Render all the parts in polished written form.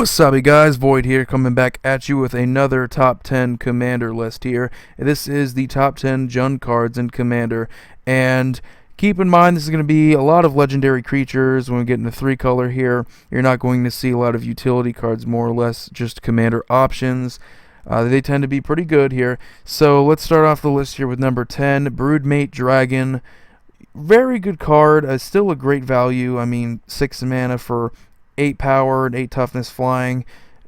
Wasabi guys, Void here, coming back at you with another top 10 Commander list here. This is the top 10 Jund cards in Commander, and keep in mind this is going to be a lot of legendary creatures. When we get into 3-color here, you're not going to see a lot of utility cards, more or less just Commander options. They tend to be pretty good here. So let's start off the list here with number 10, Broodmate Dragon. Very good card, still a great value. I mean, 6 mana for 8 power and 8 toughness flying.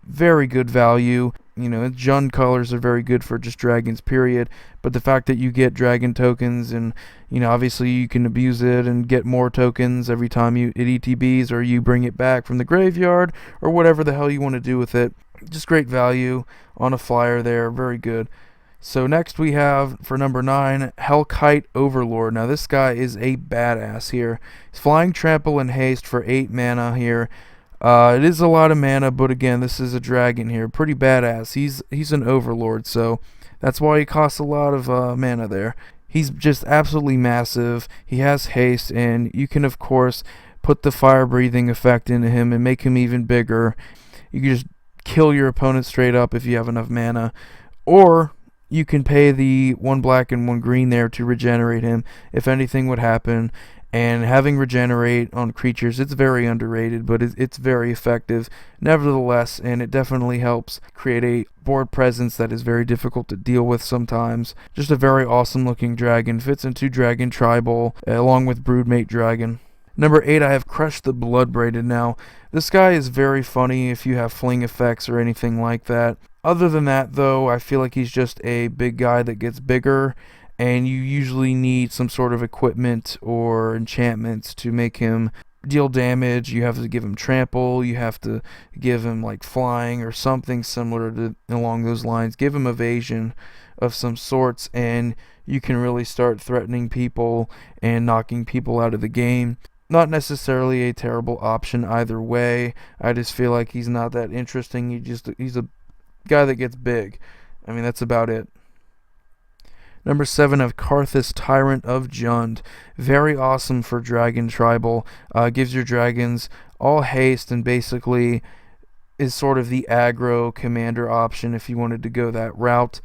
Very good value. You know, Jund colors are very good for just dragons, period. But the fact that you get dragon tokens and, you know, obviously you can abuse it and get more tokens every time it ETBs or you bring it back from the graveyard or whatever the hell you want to do with it. Just great value on a flyer there. Very good. So next we have, for number 9, Kite Overlord. Now this guy is a badass here. He's flying, trample, and haste for 8 mana here. It is a lot of mana, but again, this is a dragon here. Pretty badass. He's an Overlord, so that's why he costs a lot of mana there. He's just absolutely massive. He has haste, and you can, of course, put the fire-breathing effect into him and make him even bigger. You can just kill your opponent straight up if you have enough mana. Or you can pay the 1 black and 1 green there to regenerate him if anything would happen. And having regenerate on creatures, it's very underrated, but it's very effective nevertheless, and it definitely helps create a board presence that is very difficult to deal with sometimes. Just a very awesome looking dragon. Fits into Dragon Tribal along with Broodmate Dragon. Number 8, I have Crush the Bloodbraided. Now, this guy is very funny if you have fling effects or anything like that. Other than that, though, I feel like he's just a big guy that gets bigger, and you usually need some sort of equipment or enchantments to make him deal damage. You have to give him trample, you have to give him like flying or something similar to along those lines. Give him evasion of some sorts, and you can really start threatening people and knocking people out of the game. Not necessarily a terrible option either way. I just feel like he's not that interesting. He's a guy that gets big. I mean, that's about it. Number 7 of Karthus, Tyrant of Jund. Very awesome for Dragon Tribal. Gives your dragons all haste and basically is sort of the aggro commander option if you wanted to go that route.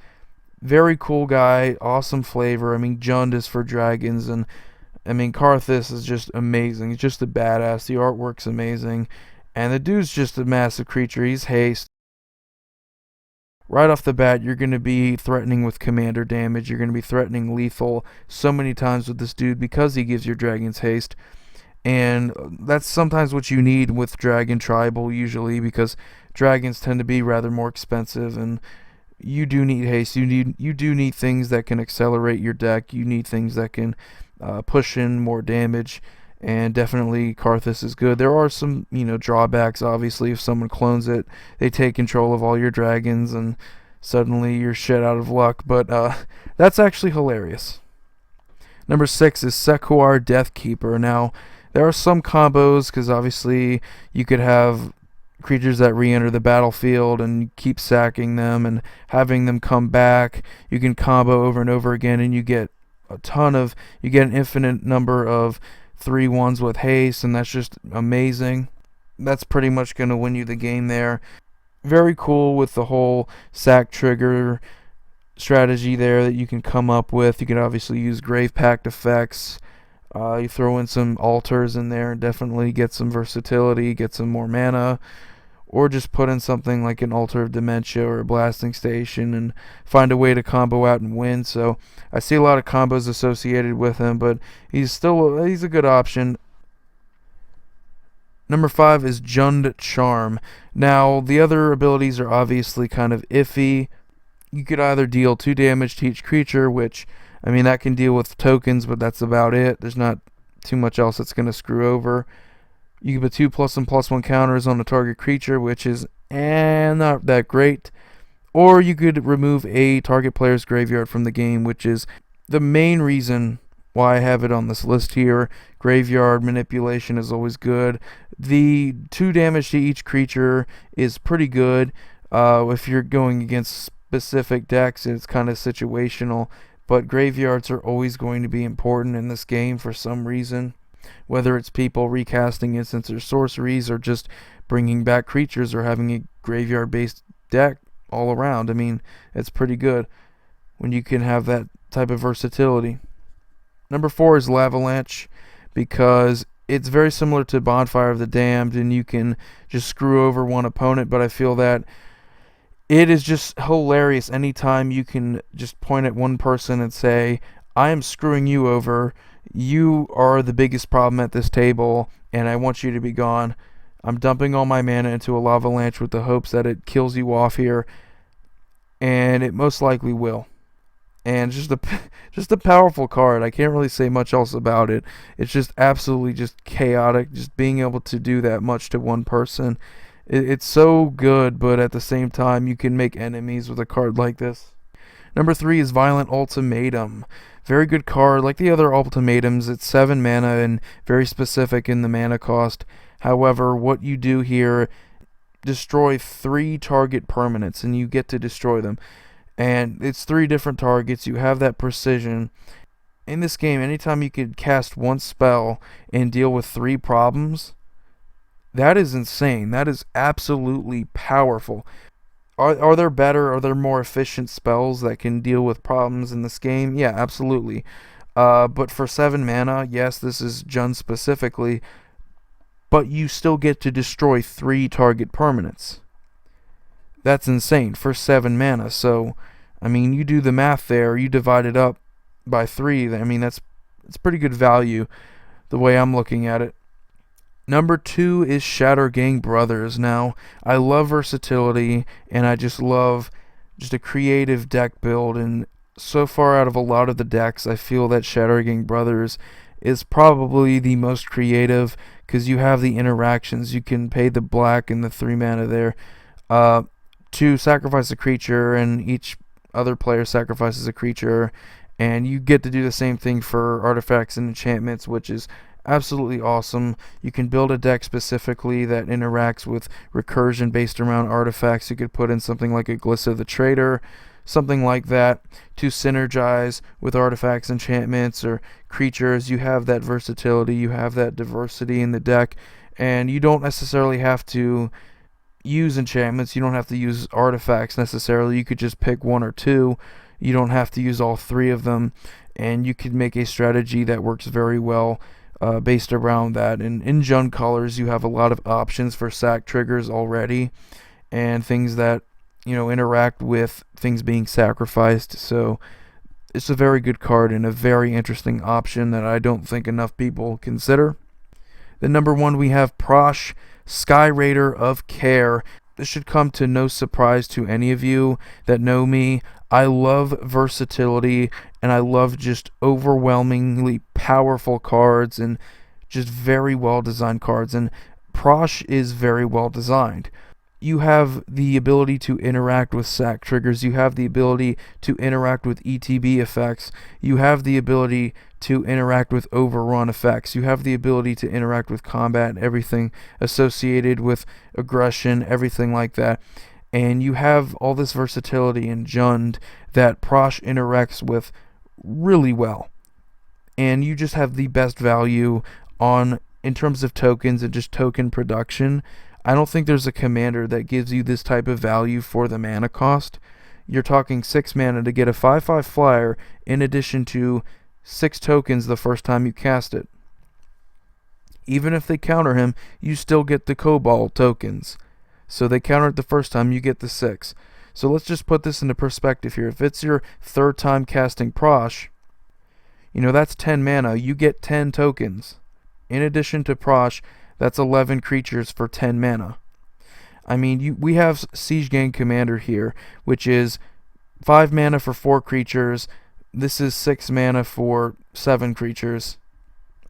Very cool guy, awesome flavor. I mean, Jund is for dragons, and I mean, Karthus is just amazing. He's just a badass. The artwork's amazing. And the dude's just a massive creature. He's haste. Right off the bat, you're going to be threatening with commander damage. You're going to be threatening lethal so many times with this dude because he gives your dragons haste. And that's sometimes what you need with Dragon Tribal usually, because dragons tend to be rather more expensive, and you do need haste. You do need things that can accelerate your deck. You need things that can push in more damage. And definitely Karthus is good. There are some, drawbacks. Obviously, if someone clones it, they take control of all your dragons, and suddenly you're shit out of luck. But that's actually hilarious. Number 6 is Sekhar, Deathkeeper. Now, there are some combos, because obviously you could have creatures that re-enter the battlefield and keep sacking them and having them come back. You can combo over and over again, and you get an infinite number of 3/1s with haste, and that's just amazing. That's pretty much going to win you the game there. Very cool with the whole sack trigger strategy there that you can come up with. You can obviously use Grave Pact effects. You throw in some altars in there and definitely get some versatility, get some more mana. Or just put in something like an Altar of Dementia or a Blasting Station and find a way to combo out and win. So I see a lot of combos associated with him, but he's a good option. Number 5 is Jund Charm. Now, the other abilities are obviously kind of iffy. You could either deal 2 damage to each creature, which, I mean, that can deal with tokens, but that's about it. There's not too much else that's going to screw over. You can put 2 +1/+1 counters on a target creature, which is not that great. Or you could remove a target player's graveyard from the game, which is the main reason why I have it on this list here. Graveyard manipulation is always good. The 2 damage to each creature is pretty good. If you're going against specific decks, it's kind of situational. But graveyards are always going to be important in this game for some reason. Whether it's people recasting instants or sorceries or just bringing back creatures or having a graveyard-based deck all around. I mean, it's pretty good when you can have that type of versatility. Number 4 is Lavalanche, because it's very similar to Bonfire of the Damned, and you can just screw over one opponent, but I feel that it is just hilarious anytime you can just point at one person and say, I am screwing you over, you are the biggest problem at this table, and I want you to be gone. I'm dumping all my mana into a Lavalanche with the hopes that it kills you off here, and it most likely will. And just a powerful card. I can't really say much else about it. It's just absolutely just chaotic, just being able to do that much to one person. It's so good, but at the same time, you can make enemies with a card like this. Number 3 is Violent Ultimatum. Very good card. Like the other Ultimatums, it's 7 mana and very specific in the mana cost. However, what you do here, destroy 3 target permanents, and you get to destroy them. And it's 3 different targets. You have that precision. In this game, anytime you could cast one spell and deal with 3 problems, that is insane. That is absolutely powerful. Are there better, are there more efficient spells that can deal with problems in this game? Yeah, absolutely. But for 7 mana, yes, this is Jund specifically, but you still get to destroy 3 target permanents. That's insane for 7 mana. So, I mean, you do the math there. You divide it up by 3. I mean, it's pretty good value the way I'm looking at it. Number 2 is Shattergang Brothers. Now, I love versatility, and I just love just a creative deck build. And so far out of a lot of the decks, I feel that Shattergang Brothers is probably the most creative, because you have the interactions. You can pay the black and the 3 mana there to sacrifice a creature, and each other player sacrifices a creature, and you get to do the same thing for artifacts and enchantments, which is absolutely awesome. You can build a deck specifically that interacts with recursion based around artifacts. You could put in something like a Glissa the Trader, something like that, to synergize with artifacts, enchantments, or creatures. You have that versatility, you have that diversity in the deck, and you don't necessarily have to use enchantments, you don't have to use artifacts necessarily. You could just pick 1 or 2. You don't have to use all 3 of them, and you could make a strategy that works very well based around that. And in Jund colors, you have a lot of options for sack triggers already, and things that interact with things being sacrificed. So it's a very good card and a very interesting option that I don't think enough people consider. Then number 1, we have Prash, Skyraider of Care. This should come to no surprise to any of you that know me. I love versatility, and I love just overwhelmingly powerful cards and just very well designed cards. And Prash is very well designed. You have the ability to interact with sack triggers. You have the ability to interact with ETB effects. You have the ability to interact with overrun effects. You have the ability to interact with combat, everything associated with aggression, everything like that. And you have all this versatility in Jund that Prash interacts with really well. And you just have the best value in terms of tokens and just token production. I don't think there's a commander that gives you this type of value for the mana cost. You're talking 6 mana to get a 5/5 flyer in addition to 6 tokens the first time you cast it. Even if they counter him, you still get the Cobalt tokens. So they counter it the first time, you get the 6. So let's just put this into perspective here. If it's your 3rd time casting Prash, that's 10 mana. You get 10 tokens. In addition to Prash, that's 11 creatures for 10 mana. I mean, we have Siege Gang Commander here, which is 5 mana for 4 creatures. This is 6 mana for 7 creatures.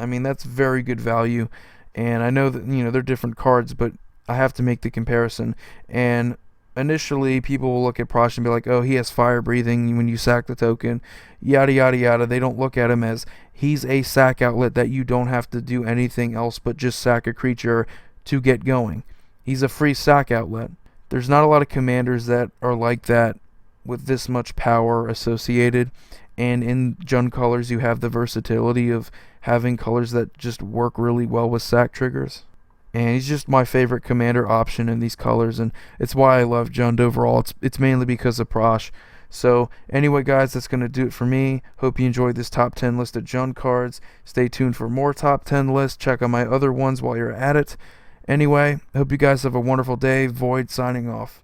I mean, that's very good value. And I know that, they're different cards, but I have to make the comparison. And initially, people will look at Prash and be like, oh, he has fire breathing when you sack the token, yada, yada, yada. They don't look at him as he's a sack outlet that you don't have to do anything else but just sack a creature to get going. He's a free sack outlet. There's not a lot of commanders that are like that with this much power associated. And in Jund colors, you have the versatility of having colors that just work really well with sack triggers. and he's just my favorite commander option in these colors, and it's why I love Jund overall. It's mainly because of Prash. So anyway, guys, that's going to do it for me. Hope you enjoyed this top 10 list of Jund cards. Stay tuned for more top 10 lists. Check out my other ones while you're at it. Anyway, I hope you guys have a wonderful day. Void signing off.